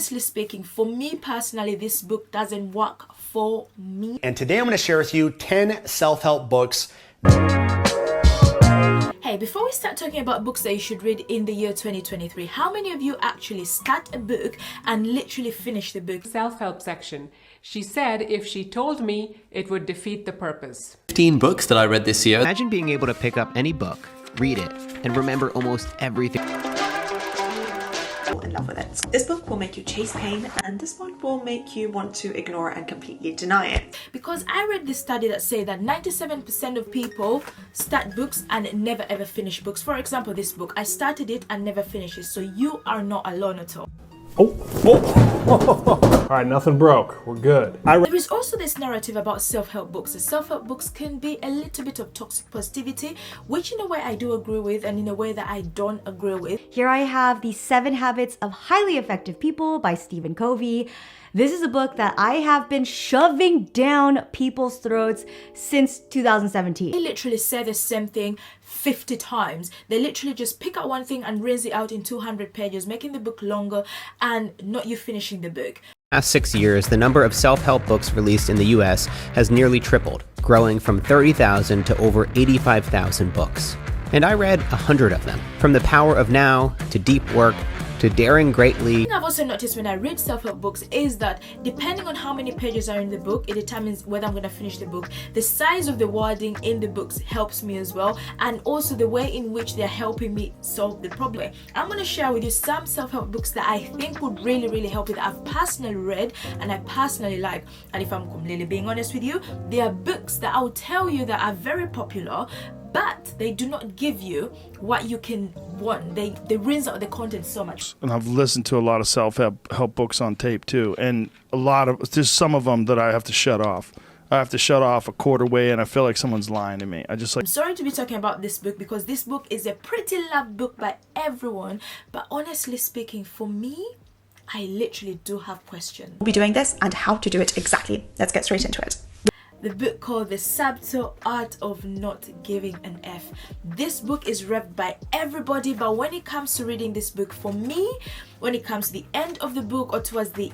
honestly speaking, for me personally, this book doesn't work for me. And today I'm going to share with you 10 self-help books. Hey, before we start talking about books that you should read in the year 2023, how many of you actually start a book and literally finish the book? Self-help section. She said if she told me, it would defeat the purpose. 15 books that I read this year. Imagine being able to pick up any book, read it, and remember almost everything. In love with it. This book will make you chase pain, and this one will make you want to ignore and completely deny it. Because I read this study that say that 97% of people start books and never ever finish books. For example, this book, I started it and never finished it, so you are not alone at all. All right, nothing broke. We're good. There is also this narrative about self-help books. The self-help books can be a little bit of toxic positivity, which in a way I do agree with and in a way that I don't agree with. Here I have The 7 Habits of Highly Effective People by Stephen Covey. This is a book that I have been shoving down people's throats since 2017. They literally say the same thing 50 times. They literally just pick out one thing and rinse it out in 200 pages, making the book longer and not you finishing the book. Last 6 years, the number of self-help books released in the US has nearly tripled, growing from 30,000 to over 85,000 books. And I read 100 of them. From The Power of Now to Deep Work to Daring Greatly. I've also noticed when I read self-help books is that depending on how many pages are in the book, it determines whether I'm going to finish the book. The size of the wording in the books helps me as well, and also the way in which they're helping me solve the problem. I'm going to share with you some self-help books that I think would really help you, that I've personally read and I personally like. And if I'm completely being honest with you, there are books that I'll tell you that are very popular, but they do not give you what you can want. They rinse out the content so much. And I've listened to a lot of self-help books on tape too, and there's some of them that I have to shut off. I have to shut off a quarter way, and I feel like someone's lying to me. I'm sorry to be talking about this book because this book is a pretty loved book by everyone, but honestly speaking, for me, I literally do have questions. We'll be doing this and how to do it exactly. Let's get straight into it. The book called The Subtle Art of Not Giving an F. This book is read by everybody, but when it comes to reading this book, for me, when it comes to the end of the book or towards the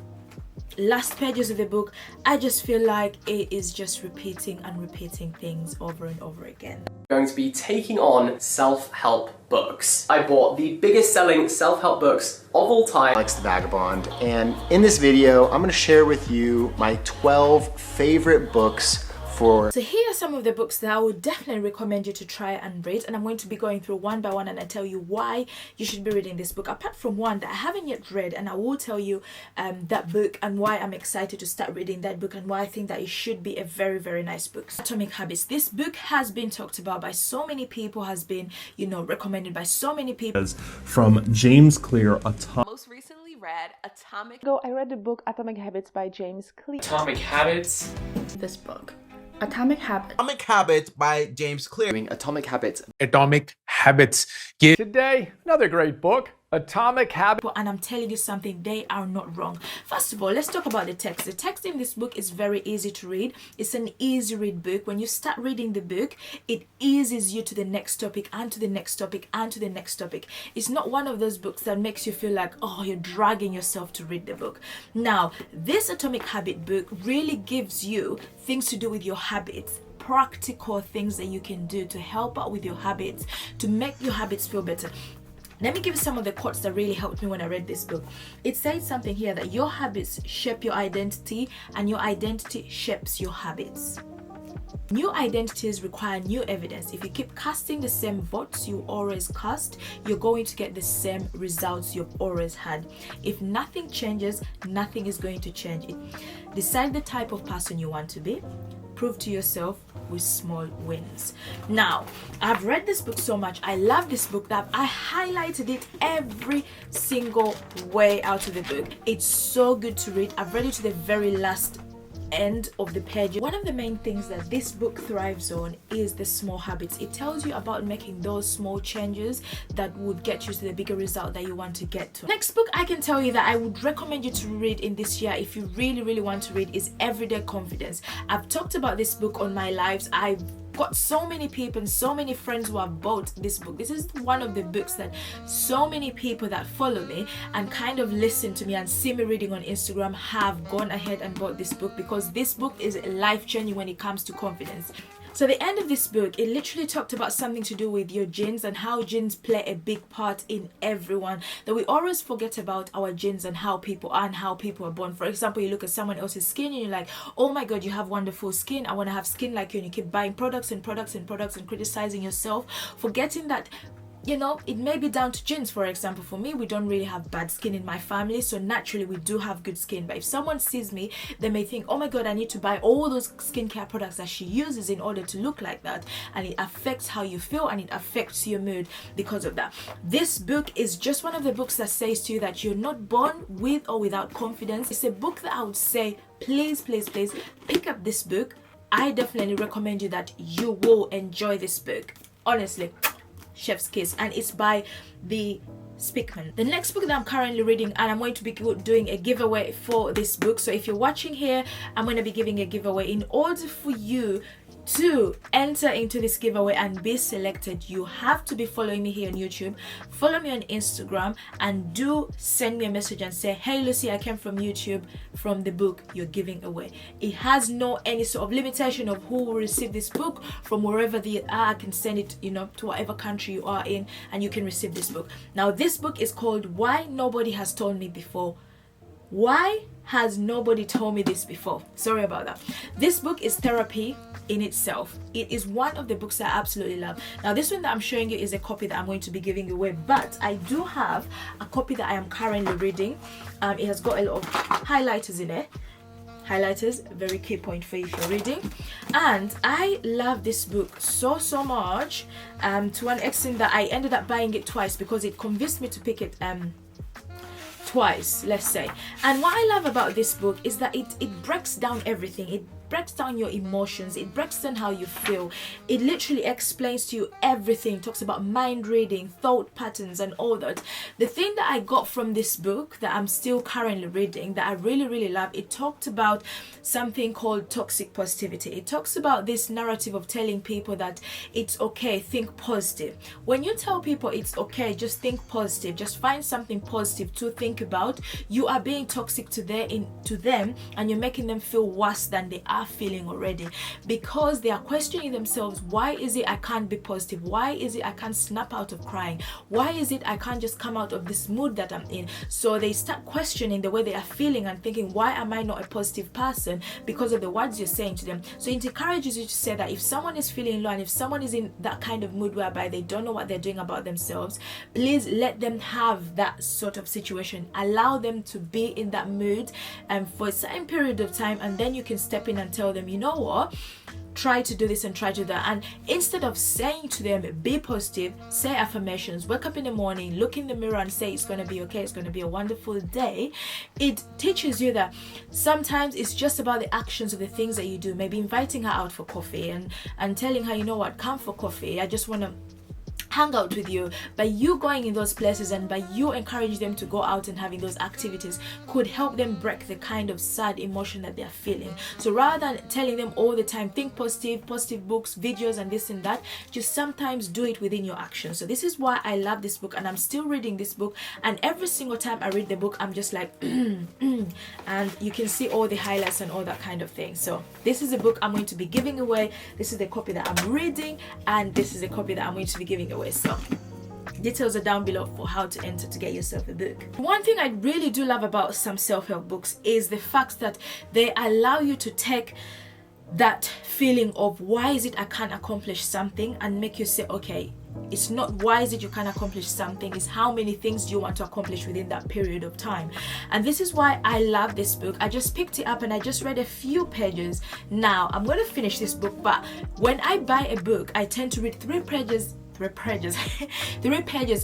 last pages of the book, I just feel like it is just repeating and repeating things over and over again. I'm going to be taking on self-help books. I bought the biggest selling self-help books of all time. Alex the Vagabond, and in this video I'm going to share with you my 12 favorite books for... So here are some of the books that I would definitely recommend you to try and read, and I'm going to be going through one by one and I tell you why you should be reading this book, apart from one that I haven't yet read, and I will tell you that book and why I'm excited to start reading that book and why I think that it should be a very nice book. Atomic Habits. This book has been talked about by so many people, has been, recommended by so many people. From James Clear, most recently read I read the book Atomic Habits by James Clear. Atomic Habits. This book, Atomic Habits. Atomic Habits by James Clear. Atomic Habits. Atomic Habits. Today, another great book, Atomic Habits. And I'm telling you something, they are not wrong. First of all, let's talk about the text. The text in this book is very easy to read. It's an easy read book. When you start reading the book, it eases you to the next topic and to the next topic and to the next topic. It's not one of those books that makes you feel like, oh, you're dragging yourself to read the book. Now, this Atomic Habit book really gives you things to do with your habits, practical things that you can do to help out with your habits, to make your habits feel better. Let me give you some of the quotes that really helped me when I read this book. It says something here that your habits shape your identity and your identity shapes your habits. New identities require new evidence. If you keep casting the same votes you always cast, you're going to get the same results you've always had. If nothing changes, nothing is going to change it. Decide the type of person you want to be. Prove to yourself with small wins. Now, I've read this book so much. I love this book that I highlighted it every single way out of the book. It's so good to read. I've read it to the very last end of the page. One of the main things that this book thrives on is the small habits. It tells you about making those small changes that would get you to the bigger result that you want to get to. Next book I can tell you that I would recommend you to read in this year if you really want to read is Everyday Confidence. I've talked about this book on my lives. I've got so many people and so many friends who have bought this book. This is one of the books that so many people that follow me and kind of listen to me and see me reading on Instagram have gone ahead and bought this book, because this book is life-changing when it comes to confidence. So the end of this book, it literally talked about something to do with your genes and how genes play a big part in everyone. That we always forget about our genes and how people are and how people are born. For example, you look at someone else's skin and you're like, oh my god, you have wonderful skin, I want to have skin like you, and you keep buying products and products and products and criticizing yourself, forgetting that, you know, it may be down to genes. For example, for me, we don't really have bad skin in my family, so naturally we do have good skin. But if someone sees me, they may think, oh my god, I need to buy all those skincare products that she uses in order to look like that, and it affects how you feel and it affects your mood because of that. This book is just one of the books that says to you that you're not born with or without confidence. It's a book that I would say, please pick up this book. I definitely recommend you that you will enjoy this book, honestly. Chef's kiss. And it's by the Speakman. The next book that I'm currently reading, and I'm going to be doing a giveaway for this book, so if you're watching here, I'm going to be giving a giveaway. In order for you to enter into this giveaway and be selected, you have to be following me here on YouTube, follow me on Instagram, and do send me a message and say, hey Lucy, I came from YouTube from the book you're giving away. It has no any sort of limitation of who will receive this book. From wherever they are, I can send it, you know, to whatever country you are in, and you can receive this book. Now this book is called Why Nobody Has Told Me Before. Why has nobody told me this before? Sorry about that. This book is therapy in itself. It is one of the books that I absolutely love. Now this one that I'm showing you is a copy that I'm going to be giving away, but I do have a copy that I am currently reading. It has got a lot of highlighters in it. Highlighters, very key point for you if you're reading. And I love this book so much, to an extent that I ended up buying it twice because it convinced me to pick it twice, let's say. And what I love about this book is that it breaks down everything. It breaks down your emotions, it breaks down how you feel. It literally explains to you everything. It talks about mind reading, thought patterns, and all that. The thing that I got from this book that I'm still currently reading that I really love, it talked about something called toxic positivity. It talks about this narrative of telling people that it's okay, think positive. When you tell people it's okay, just think positive, just find something positive to think about, you are being toxic to them, and you're making them feel worse than they are feeling already, because they are questioning themselves. Why is it I can't be positive? Why is it I can't snap out of crying? Why is it I can't just come out of this mood that I'm in? So they start questioning the way they are feeling and thinking, why am I not a positive person? Because of the words you're saying to them. So it encourages you to say that if someone is feeling low and if someone is in that kind of mood whereby they don't know what they're doing about themselves, please let them have that sort of situation. Allow them to be in that mood for a certain period of time, and then you can step in and tell them, you know what, try to do this and try to do that. And instead of saying to them be positive, say affirmations, wake up in the morning, look in the mirror and say it's going to be okay, it's going to be a wonderful day. It teaches you that sometimes it's just about the actions of the things that you do. Maybe inviting her out for coffee and telling her, you know what, come for coffee, I just want to hang out with you. By you going in those places and by you encouraging them to go out and having those activities could help them break the kind of sad emotion that they're feeling. So rather than telling them all the time think positive books, videos and this and that, just sometimes do it within your actions. So this is why I love this book, and I'm still reading this book, and every single time I read the book I'm just like and you can see all the highlights and all that kind of thing. So this is a book I'm going to be giving away. This is the copy that I'm reading, and this is the copy that I'm going to be giving away. So details are down below for how to enter to get yourself a book. One thing I really do love about some self-help books is the fact that they allow you to take that feeling of why is it I can't accomplish something and make you say, okay, it's not why is it you can't accomplish something, it's how many things do you want to accomplish within that period of time. And this is why I love this book. I just picked it up and I just read a few pages. Now I'm going to finish this book, but when I buy a book I tend to read three pages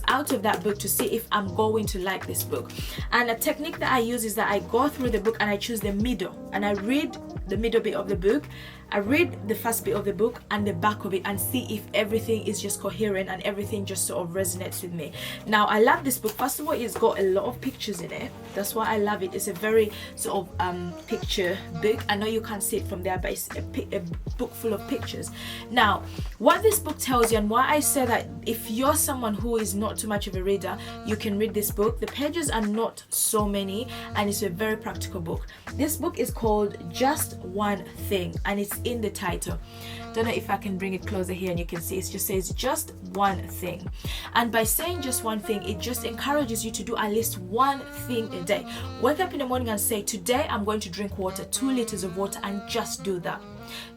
out of that book to see if I'm going to like this book. And a technique that I use is that I go through the book and I choose the middle and I read the middle bit of the book I read the first bit of the book and the back of it and see if everything is just coherent and everything just sort of resonates with me. Now, I love this book. First of all, it's got a lot of pictures in it. That's why I love it. It's a very sort of picture book. I know you can't see it from there, but it's a book full of pictures. Now, what this book tells you, and why I say that if you're someone who is not too much of a reader, you can read this book. The pages are not so many, and it's a very practical book. This book is called Just One Thing, and it's in the title. Don't know if I can bring it closer here and you can see it just says just one thing. And by saying just one thing, it just encourages you to do at least one thing a day. Wake up in the morning and say, today I'm going to drink water, 2 liters of water, and just do that.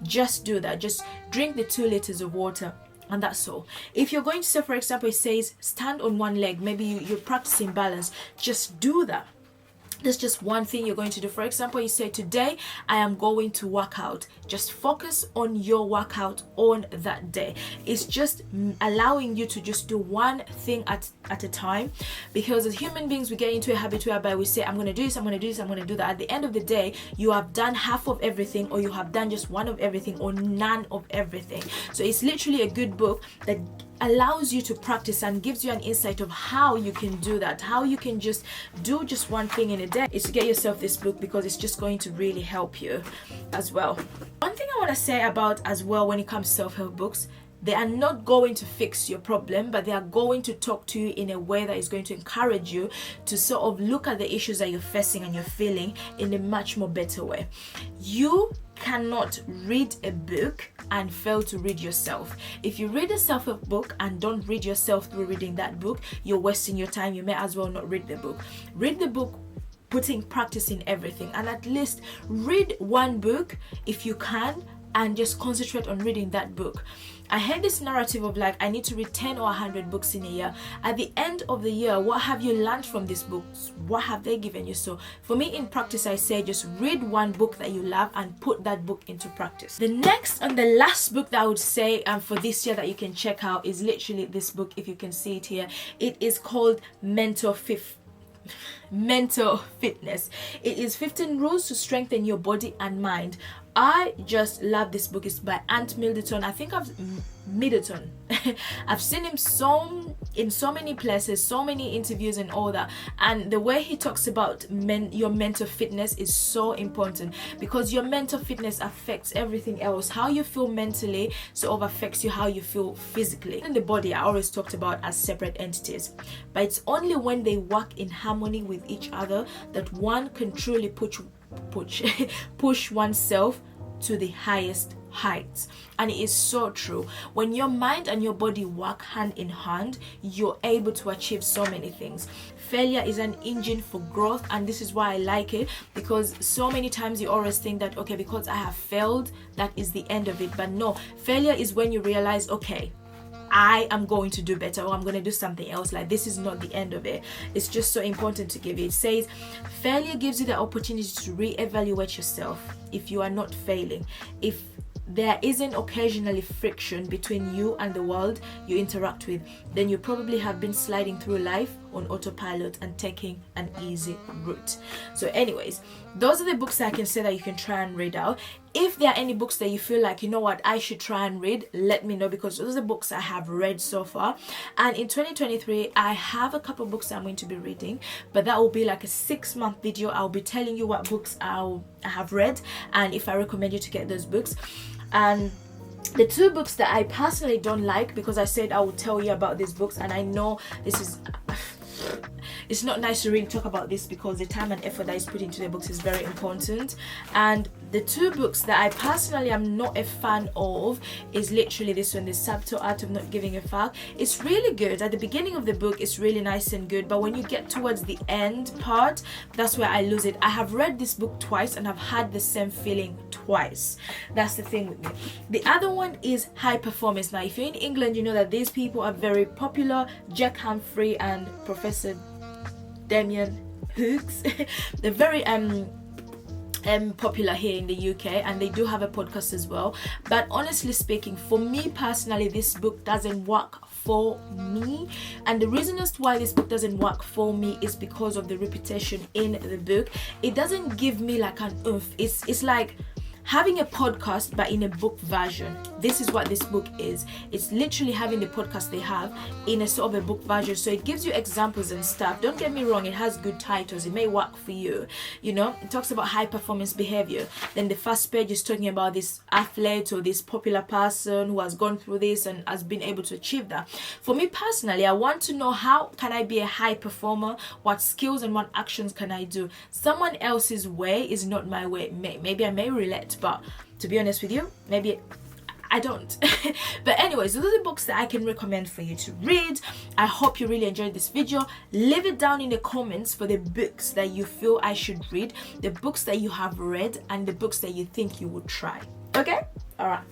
Just do that. Just drink the 2 liters of water. And that's all. If you're going to say, for example, it says stand on one leg, maybe you're practicing balance, just do that. There's just one thing you're going to do. For example, you say, today I am going to work out. Just focus on your workout on that day. It's just allowing you to just do one thing at a time, because as human beings, we get into a habit whereby we say, I'm going to do this, I'm going to do this, I'm going to do that. At the end of the day, you have done half of everything, or you have done just one of everything, or none of everything. So it's literally a good book that allows you to practice and gives you an insight of how you can do that, how you can just do just one thing in a day. Is to get yourself this book, because it's just going to really help you as well. One thing I want to say about as well when it comes to self-help books, they are not going to fix your problem, but they are going to talk to you in a way that is going to encourage you to sort of look at the issues that you're facing and you're feeling in a much more better way. You cannot read a book and fail to read yourself. If you read a self-help book and don't read yourself through reading that book, you're wasting your time. You may as well not read the book. Read the book putting practice in everything, and at least read one book if you can, and just concentrate on reading that book. I had this narrative of like, I need to read 10 or 100 books in a year. At the end of the year, what have you learned from these books? What have they given you? So for me, in practice, I say just read one book that you love and put that book into practice. The next and the last book that I would say for this year that you can check out is literally this book, if you can see it here. It is called Mental Fitness. It is 15 rules to strengthen your body and mind. I just love this book. It's by Ant Middleton. I think Middleton. I've seen him in so many places, so many interviews and all that. And the way he talks about your mental fitness is so important, because your mental fitness affects everything else. How you feel mentally sort of affects you how you feel physically. And the body I always talked about as separate entities, but it's only when they work in harmony with each other that one can truly push oneself to the highest heights. And it is so true. When your mind and your body work hand in hand, you're able to achieve so many things. Failure is an engine for growth, and this is why I like it, because so many times you always think that, okay, because I have failed, that is the end of it. But no, failure is when you realize, okay, I am going to do better, or I'm going to do something else. Like, this is not the end of it. It's just so important to give it. It says failure gives you the opportunity to reevaluate yourself. If you are not failing, if there isn't occasionally friction between you and the world you interact with, then you probably have been sliding through life on autopilot and taking an easy route. So anyways, those are the books that I can say that you can try and read out. If there are any books that you feel like, you know what, I should try and read, let me know, because those are the books I have read so far. And in 2023, I have a couple books I'm going to be reading, but that will be like a 6-month video. I'll be telling you what books I have read and if I recommend you to get those books. And the 2 books that I personally don't like, because I said I will tell you about these books, and I know this is it's not nice to really talk about this, because the time and effort that is put into the books is very important. And the 2 books that I personally am not a fan of is literally this one, The Subtle Art of Not Giving a Fuck. It's really good. At the beginning of the book, it's really nice and good, but when you get towards the end part, that's where I lose it. I have read this book twice and I've had the same feeling twice. That's the thing with me. The other one is High Performance. Now, if you're in England, you know that these people are very popular. Jack Humphrey and Professor Damien Hooks. They're very popular here in the UK, and they do have a podcast as well. But honestly speaking, for me personally, this book doesn't work for me, and the reason as to why this book doesn't work for me is because of the repetition in the book. It doesn't give me like an oomph. It's like having a podcast but in a book version. This is what this book is. It's literally having the podcast they have in a sort of a book version, so it gives you examples and stuff. Don't get me wrong, it has good titles, it may work for you. You know, it talks about high performance behavior. Then the first page is talking about this athlete or this popular person who has gone through this and has been able to achieve that. For me personally, I want to know, how can I be a high performer? What skills and what actions can I do? Someone else's way is not my way. Maybe I may relate, but to be honest with you, maybe I don't. But anyways, those are the books that I can recommend for you to read. I hope you really enjoyed this video. Leave it down in the comments for the books that you feel I should read, the books that you have read, and the books that you think you would try. Okay? All right.